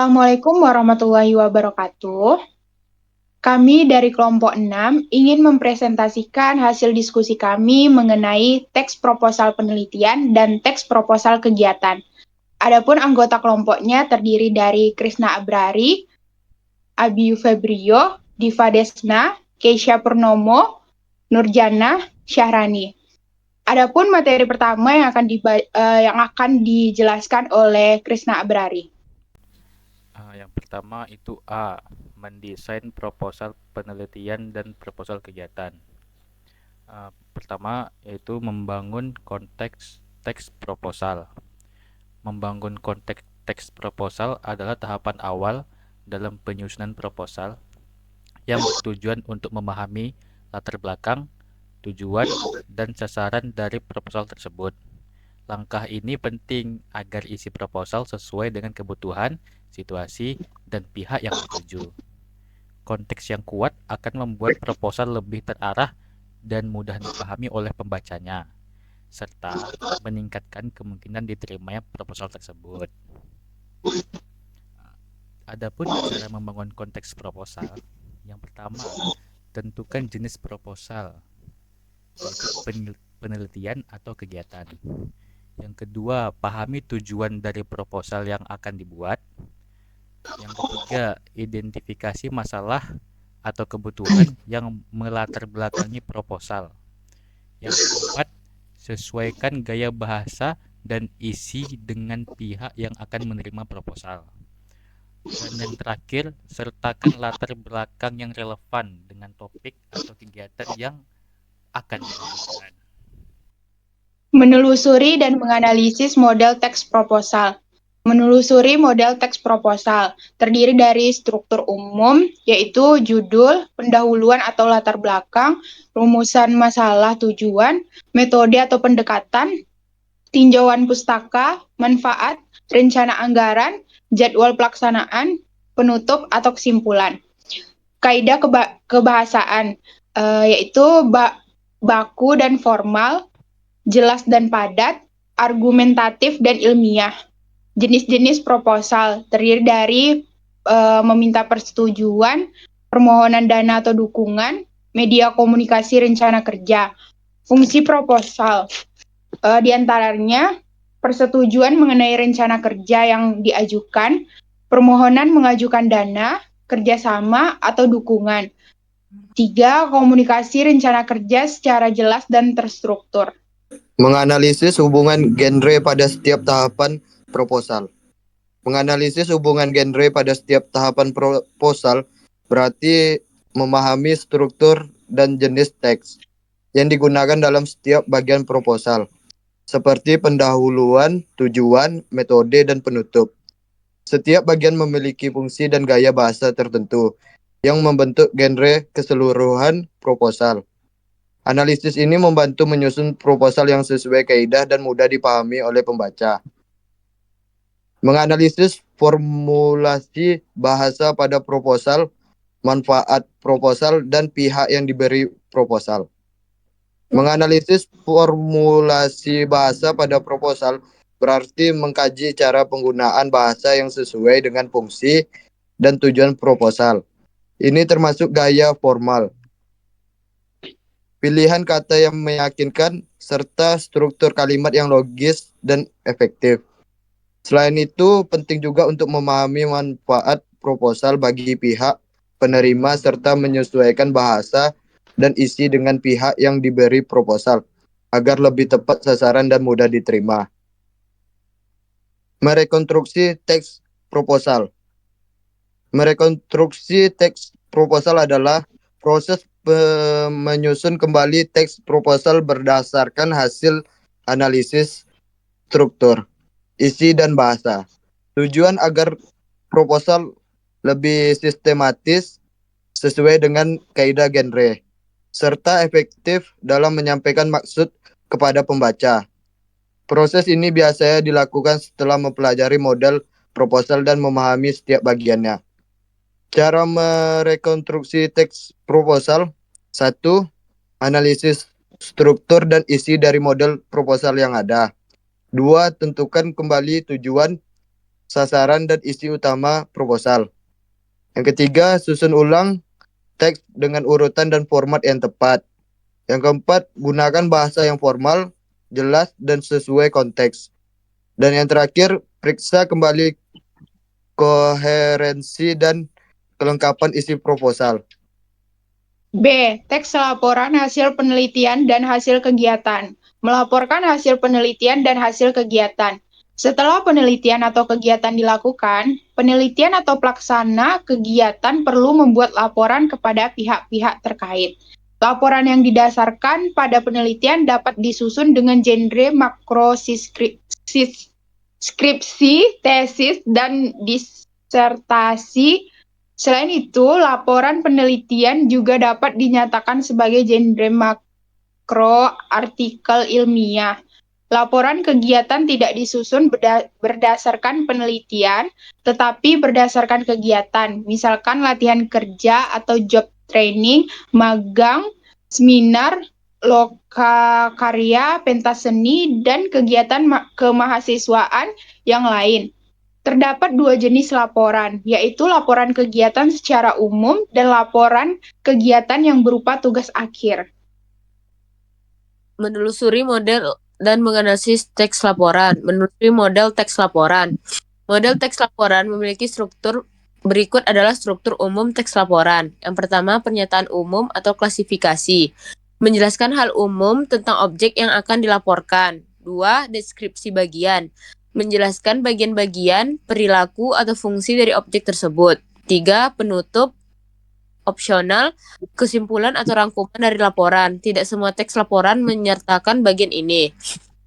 Assalamualaikum warahmatullahi wabarakatuh. Kami dari kelompok 6 ingin mempresentasikan hasil diskusi kami mengenai teks proposal penelitian dan teks proposal kegiatan. Adapun anggota kelompoknya terdiri dari Krisna Abrari, Abiyu Febrio, Diva Desna, Keisha Purnomo, Nurjana, Syahrani. Adapun materi pertama yang akan dijelaskan oleh Krisna Abrari. Yang pertama itu A. Mendesain proposal penelitian dan proposal kegiatan. Pertama yaitu membangun konteks teks proposal. Membangun konteks teks proposal adalah tahapan awal dalam penyusunan proposal yang bertujuan untuk memahami latar belakang, tujuan, dan sasaran dari proposal tersebut. Langkah ini penting agar isi proposal sesuai dengan kebutuhan, situasi, dan pihak yang dituju. Konteks yang kuat akan membuat proposal lebih terarah dan mudah dipahami oleh pembacanya, serta meningkatkan kemungkinan diterimanya proposal tersebut. Adapun cara membangun konteks proposal, yang pertama, tentukan jenis proposal, yaitu penelitian atau kegiatan. Yang kedua, pahami tujuan dari proposal yang akan dibuat. Yang ketiga, identifikasi masalah atau kebutuhan yang melatar belakangi proposal. Yang keempat, sesuaikan gaya bahasa dan isi dengan pihak yang akan menerima proposal. Dan yang terakhir, sertakan latar belakang yang relevan dengan topik atau kegiatan yang akan dilakukan. Menelusuri dan menganalisis model teks proposal. Menelusuri model teks proposal terdiri dari struktur umum, yaitu judul, pendahuluan atau latar belakang, rumusan masalah tujuan, metode atau pendekatan, tinjauan pustaka, manfaat, rencana anggaran, jadwal pelaksanaan, penutup atau kesimpulan. Kaidah kebahasaan, yaitu baku dan formal, jelas dan padat, argumentatif dan ilmiah. Jenis-jenis proposal terdiri dari meminta persetujuan, permohonan dana atau dukungan, media komunikasi rencana kerja. Fungsi proposal diantaranya persetujuan mengenai rencana kerja yang diajukan, permohonan mengajukan dana, kerjasama atau dukungan. 3. Komunikasi rencana kerja secara jelas dan terstruktur. Menganalisis hubungan genre pada setiap tahapan proposal. Menganalisis hubungan genre pada setiap tahapan proposal berarti memahami struktur dan jenis teks yang digunakan dalam setiap bagian proposal, seperti pendahuluan, tujuan, metode, dan penutup. Setiap bagian memiliki fungsi dan gaya bahasa tertentu yang membentuk genre keseluruhan proposal. Analisis ini membantu menyusun proposal yang sesuai kaidah dan mudah dipahami oleh pembaca. Menganalisis formulasi bahasa pada proposal, manfaat proposal, dan pihak yang diberi proposal. Menganalisis formulasi bahasa pada proposal berarti mengkaji cara penggunaan bahasa yang sesuai dengan fungsi dan tujuan proposal. Ini termasuk gaya formal, pilihan kata yang meyakinkan, serta struktur kalimat yang logis dan efektif. Selain itu, penting juga untuk memahami manfaat proposal bagi pihak penerima serta menyesuaikan bahasa dan isi dengan pihak yang diberi proposal agar lebih tepat sasaran dan mudah diterima. Merekonstruksi teks proposal. Merekonstruksi teks proposal adalah proses menyusun kembali teks proposal berdasarkan hasil analisis struktur, isi, dan bahasa. Tujuan agar proposal lebih sistematis sesuai dengan kaidah genre, serta efektif dalam menyampaikan maksud kepada pembaca. Proses ini biasanya dilakukan setelah mempelajari model proposal dan memahami setiap bagiannya. Cara merekonstruksi teks proposal. 1. Analisis struktur dan isi dari model proposal yang ada. 2. Tentukan kembali tujuan sasaran, dan isi utama proposal. Yang ketiga, susun ulang teks dengan urutan dan format yang tepat. Yang keempat, gunakan bahasa yang formal, jelas, dan sesuai konteks. Dan yang terakhir, periksa kembali koherensi dan kelengkapan isi proposal. B. Teks laporan hasil penelitian dan hasil kegiatan. Melaporkan hasil penelitian dan hasil kegiatan. Setelah penelitian atau kegiatan dilakukan, penelitian atau pelaksana kegiatan perlu membuat laporan kepada pihak-pihak terkait. Laporan yang didasarkan pada penelitian dapat disusun dengan genre skripsi, tesis, dan disertasi. Selain itu, laporan penelitian juga dapat dinyatakan sebagai genre makro artikel ilmiah. Laporan kegiatan tidak disusun berdasarkan penelitian, tetapi berdasarkan kegiatan, misalkan latihan kerja atau job training, magang, seminar, loka karya, pentas seni, dan kegiatan kemahasiswaan yang lain. Terdapat dua jenis laporan, yaitu laporan kegiatan secara umum dan laporan kegiatan yang berupa tugas akhir. Menelusuri model dan menganalisis teks laporan. Menelusuri model teks laporan. Model teks laporan memiliki struktur berikut adalah struktur umum teks laporan. Yang pertama, pernyataan umum atau klasifikasi. Menjelaskan hal umum tentang objek yang akan dilaporkan. 2. Deskripsi bagian. Menjelaskan bagian-bagian, perilaku, atau fungsi dari objek tersebut. 3. Penutup, opsional, kesimpulan atau rangkuman dari laporan. Tidak semua teks laporan menyertakan bagian ini.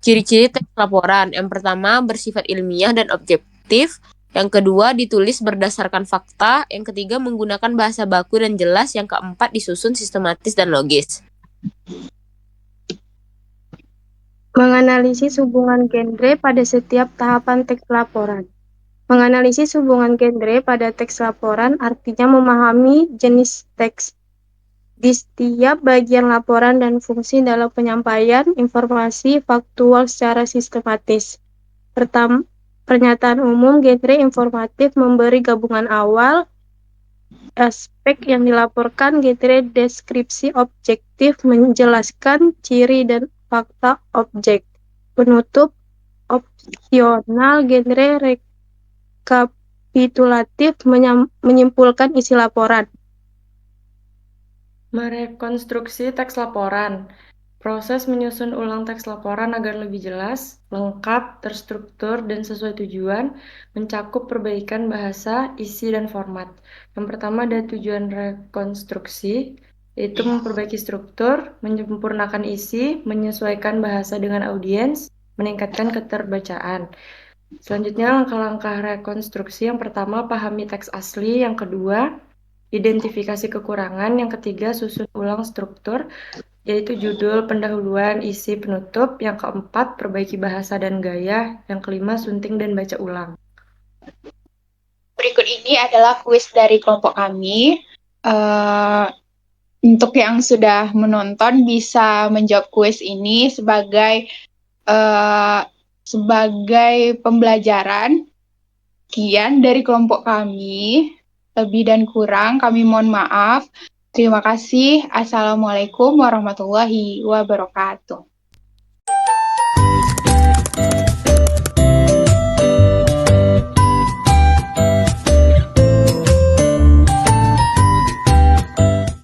Ciri-ciri teks laporan. Yang pertama, bersifat ilmiah dan objektif. Yang kedua, ditulis berdasarkan fakta. Yang ketiga, menggunakan bahasa baku dan jelas. Yang keempat, disusun sistematis dan logis. Menganalisis hubungan genre pada setiap tahapan teks laporan. Menganalisis hubungan genre pada teks laporan artinya memahami jenis teks di setiap bagian laporan dan fungsi dalam penyampaian informasi faktual secara sistematis. Pertama, pernyataan umum genre informatif memberi gabungan awal aspek yang dilaporkan. Genre deskripsi objektif menjelaskan ciri dan fakta objek. Penutup opsional. Genre rekapitulatif menyimpulkan isi laporan. Merekonstruksi teks laporan. Proses menyusun ulang teks laporan agar lebih jelas, lengkap, terstruktur, dan sesuai tujuan, mencakup perbaikan bahasa, isi, dan format. Yang pertama ada tujuan rekonstruksi, yaitu memperbaiki struktur, menyempurnakan isi, menyesuaikan bahasa dengan audiens, meningkatkan keterbacaan. Selanjutnya langkah-langkah rekonstruksi. Yang pertama, pahami teks asli. Yang kedua, identifikasi kekurangan. Yang ketiga, susun ulang struktur, yaitu judul, pendahuluan, isi, penutup. Yang keempat, perbaiki bahasa dan gaya. Yang kelima, sunting dan baca ulang. Berikut ini adalah kuis dari kelompok kami. Untuk yang sudah menonton bisa menjawab kuis ini sebagai pembelajaran. Sekian dari kelompok kami. Lebih dan kurang kami mohon maaf. Terima kasih. Assalamualaikum warahmatullahi wabarakatuh.